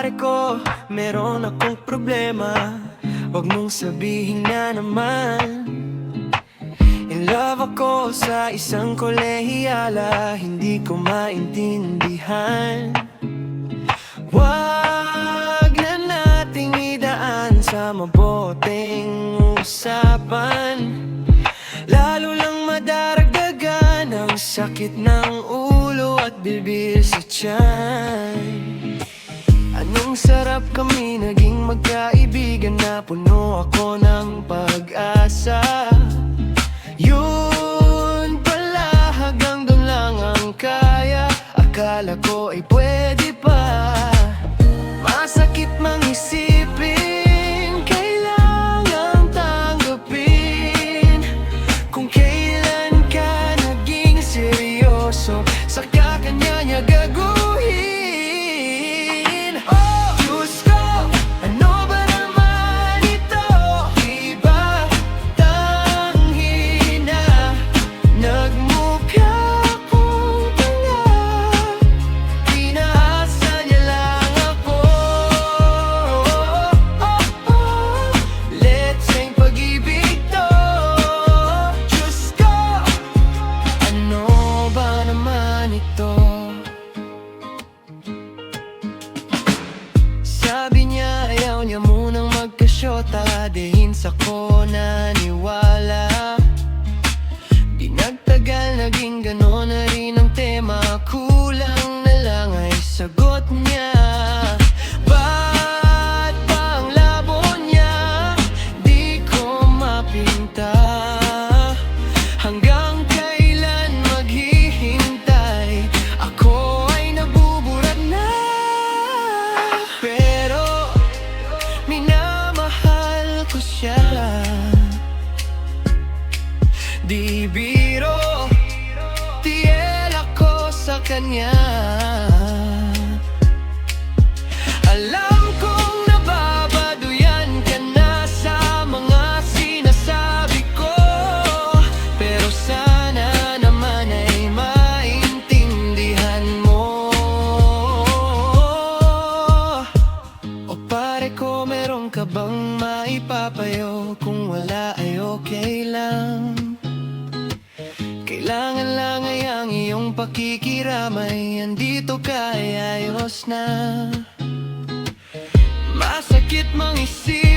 pare ko, meron akong problema. Huwag mong sabihin na naman. In love ako sa isang kolehiyala, hindi ko maintindihan. Wag na nating idaan sa maboteng usapan, lalo lang madaragdagan ang sakit ng ulo at bibir sa tiyan. Anong sarap kami naging magkaibigan na puno ako ng pag-asa. Yun pala, hanggang doon lang ang kaya. Akala ko ay pwede pa. Masakit mang isipin, kailangang tanggapin. Kung kailan ka naging seryoso, saka kanya niya gaguhin. Oh, Diyos ko, ano ba naman ito? Iba tanghina, nagmukha akong tanga. Pinaasa niya lang ako. Let's sing pag-ibig to. Diyos ko, ano ba naman ito? Sabi niya ayaw niya munang magkasyota, di hinsa ko naniwala. Di nagtagal naging ganon na rin ang tema, kulang na lang ay sagot niya. Ba't pa ang labo niya, di ko mapinta? Hanggang kailan maghihintay? Ako ay nabuburat na. Pero minamahal ko siya, di biro, tiel ako sa kanya. Alam kong nababaduyan ka na sa mga sinasabi ko, pero sana naman ay maintindihan mo. O pare ko, meron ka bang maipapayo? Kung wala ay okay lang. Kailangan lang ay ang iyong pakikiramay, andito ka ay ayos na. Masakit mang isip